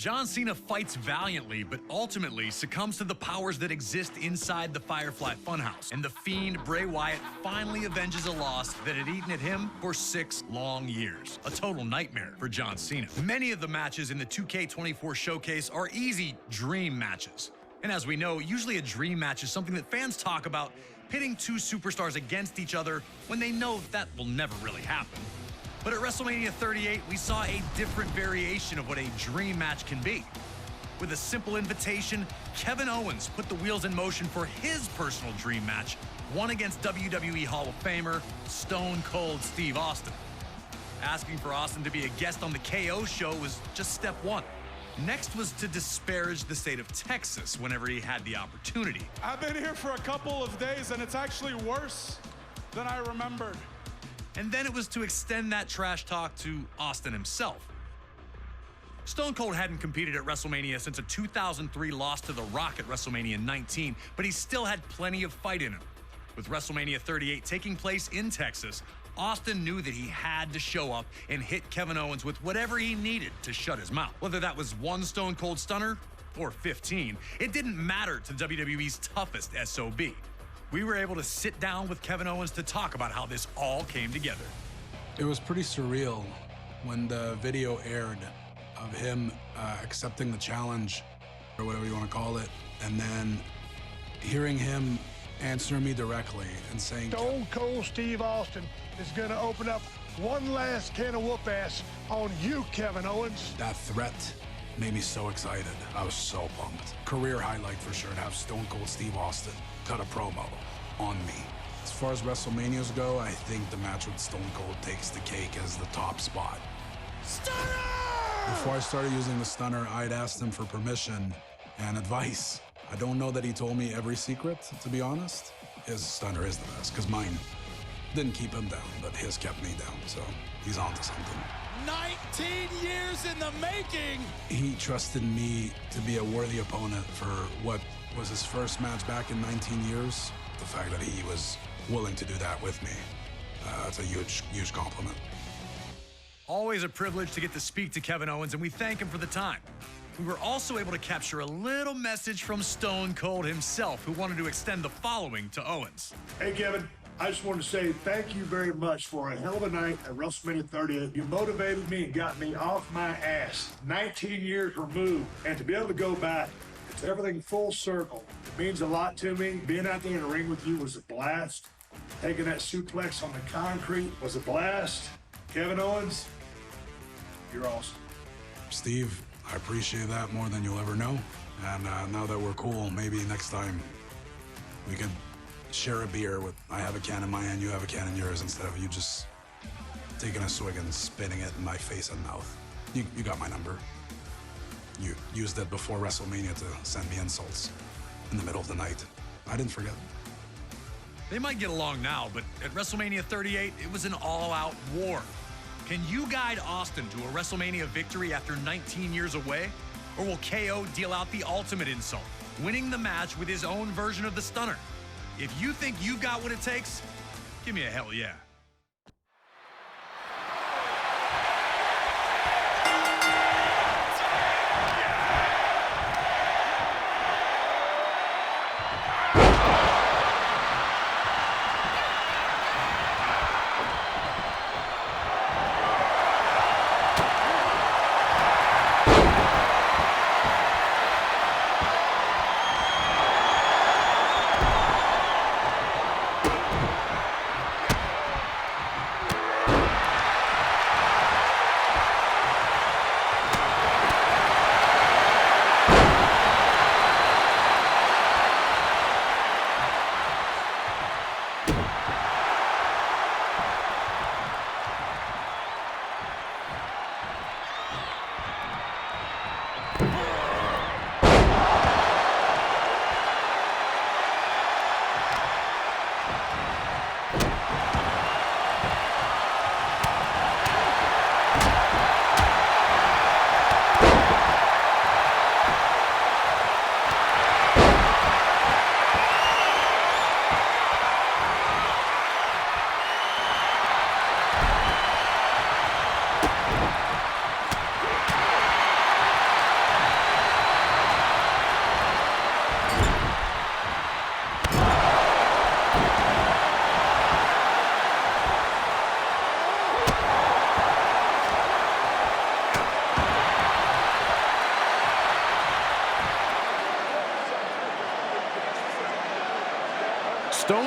John Cena fights valiantly, but ultimately succumbs to the powers that exist inside the Firefly Funhouse. And the Fiend, Bray Wyatt, finally avenges a loss that had eaten at him for 6 long years. A total nightmare for John Cena. Many of the matches in the 2K24 showcase are easy dream matches. And as we know, usually a dream match is something that fans talk about, pitting two superstars against each other when they know that will never really happen. But at WrestleMania 38, we saw a different variation of what a dream match can be. With a simple invitation, Kevin Owens put the wheels in motion for his personal dream match, one against WWE Hall of Famer, Stone Cold Steve Austin. Asking for Austin to be a guest on the KO show was just step one. Next was to disparage the state of Texas whenever he had the opportunity. I've been here for a couple of days, and it's actually worse than I remembered. And then it was to extend that trash talk to Austin himself. Stone Cold hadn't competed at WrestleMania since a 2003 loss to The Rock at WrestleMania 19, but he still had plenty of fight in him. With WrestleMania 38 taking place in Texas, Austin knew that he had to show up and hit Kevin Owens with whatever he needed to shut his mouth. Whether that was one Stone Cold Stunner or 15, it didn't matter to WWE's toughest SOB. We were able to sit down with Kevin Owens to talk about how this all came together. It was pretty surreal when the video aired of him accepting the challenge, or whatever you want to call it, and then hearing him answer me directly and saying, Stone Cold Steve Austin is going to open up one last can of whoop ass on you, Kevin Owens. That threat made me so excited. I was so pumped. Career highlight for sure to have Stone Cold Steve Austin cut a promo on me. As far as WrestleManias go, I think the match with Stone Cold takes the cake as the top spot. Stunner! Before I started using the stunner, I'd asked him for permission and advice. I don't know that he told me every secret, to be honest. His stunner is the best, because mine didn't keep him down, but his kept me down, so he's onto something. 19 years in the making! He trusted me to be a worthy opponent for what was his first match back in 19 years. The fact that he was willing to do that with me, that's a huge, huge compliment. Always a privilege to get to speak to Kevin Owens, and we thank him for the time. We were also able to capture a little message from Stone Cold himself, who wanted to extend the following to Owens. Hey, Kevin. I just want to say thank you very much for a hell of a night at WrestleMania 38. You motivated me and got me off my ass. 19 years removed. And to be able to go back, it's everything full circle. It means a lot to me. Being out there in the ring with you was a blast. Taking that suplex on the concrete was a blast. Kevin Owens, you're awesome. Steve, I appreciate that more than you'll ever know. And now that we're cool, maybe next time we could share a beer with, I have a can in my hand, you have a can in yours, instead of you just taking a swig and spitting it in my face and mouth. You got my number. You used it before WrestleMania to send me insults in the middle of the night. I didn't forget. They might get along now, but at WrestleMania 38, it was an all-out war. Can you guide Austin to a WrestleMania victory after 19 years away? Or will KO deal out the ultimate insult, winning the match with his own version of the stunner? If you think you got what it takes, give me a hell yeah.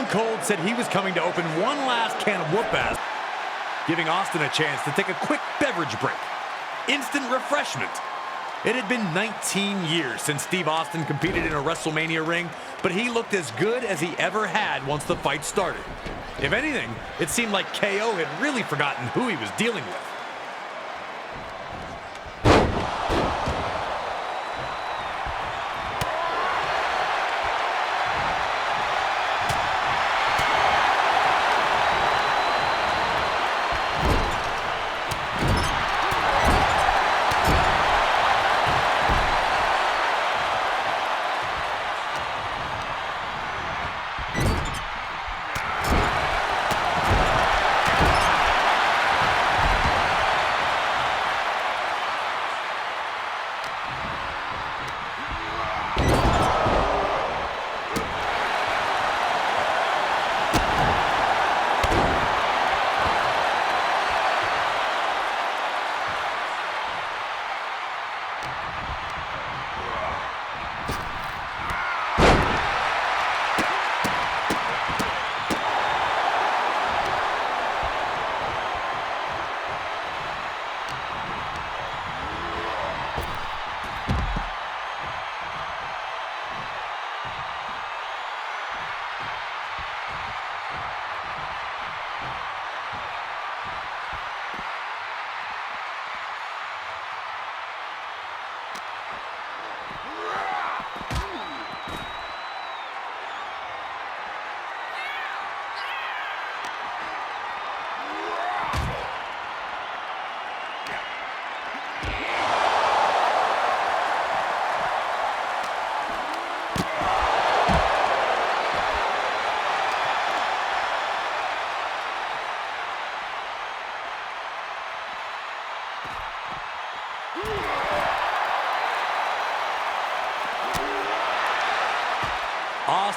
Stone Cold said he was coming to open one last can of whoop-ass, giving Austin a chance to take a quick beverage break. Instant refreshment. It had been 19 years since Steve Austin competed in a WrestleMania ring, but he looked as good as he ever had once the fight started. If anything, it seemed like KO had really forgotten who he was dealing with.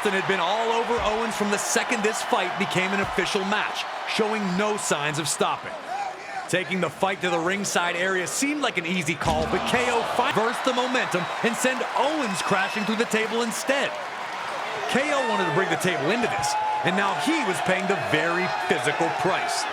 Austin had been all over Owens from the second this fight became an official match, showing no signs of stopping. Taking the fight to the ringside area seemed like an easy call, but KO reversed the momentum and sent Owens crashing through the table instead. KO wanted to bring the table into this, and now he was paying the very physical price.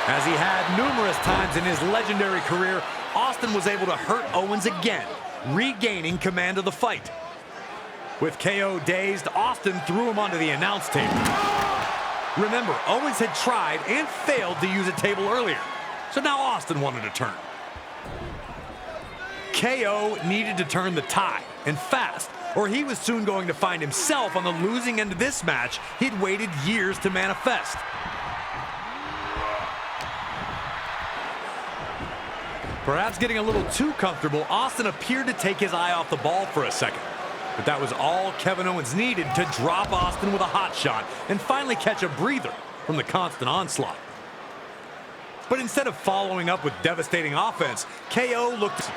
As he had numerous times in his legendary career, Austin was able to hurt Owens again, regaining command of the fight. With KO dazed, Austin threw him onto the announce table. Remember, Owens had tried and failed to use a table earlier, so now Austin wanted to turn. KO needed to turn the tide, and fast, or he was soon going to find himself on the losing end of this match he'd waited years to manifest. Perhaps getting a little too comfortable, Austin appeared to take his eye off the ball for a second. But that was all Kevin Owens needed to drop Austin with a hot shot and finally catch a breather from the constant onslaught. But instead of following up with devastating offense, KO looked...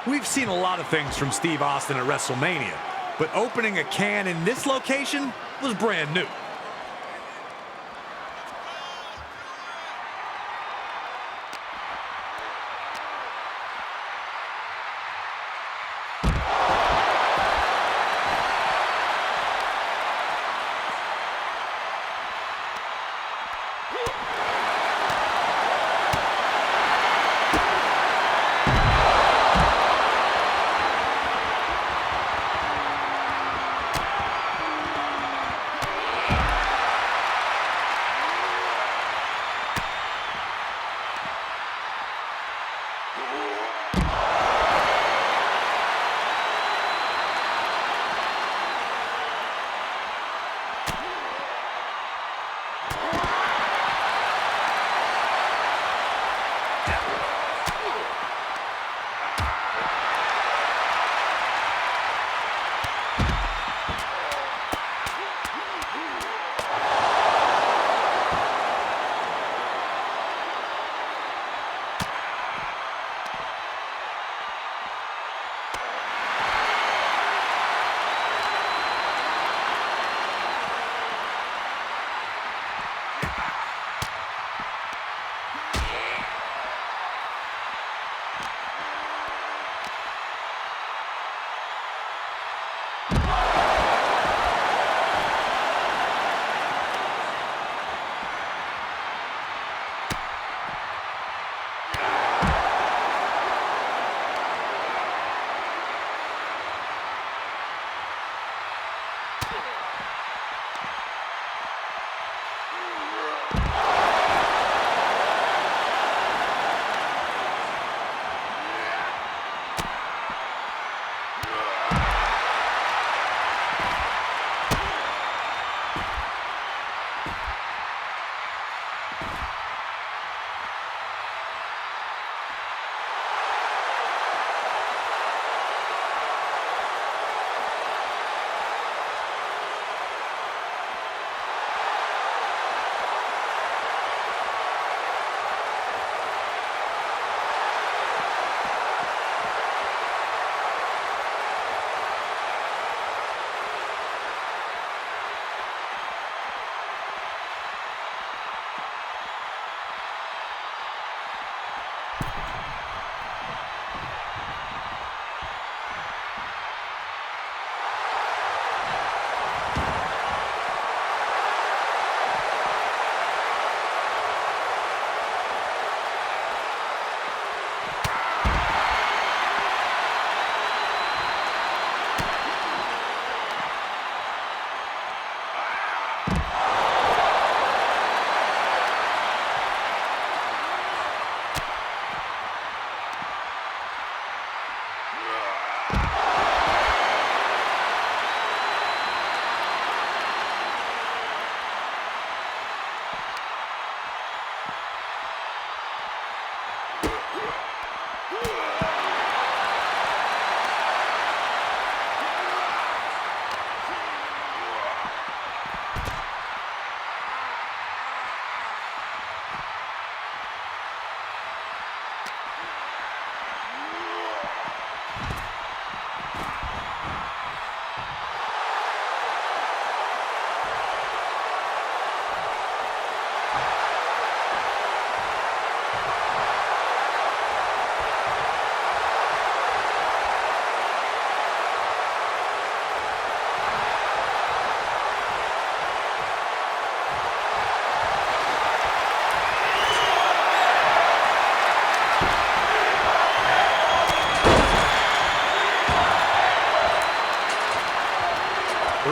We've seen a lot of things from Steve Austin at WrestleMania, but opening a can in this location was brand new.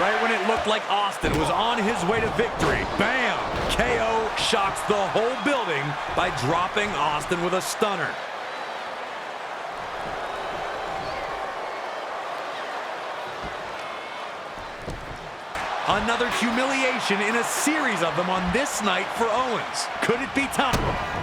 Right when it looked like Austin was on his way to victory, bam! KO shocks the whole building by dropping Austin with a stunner. Another humiliation in a series of them on this night for Owens. Could it be time?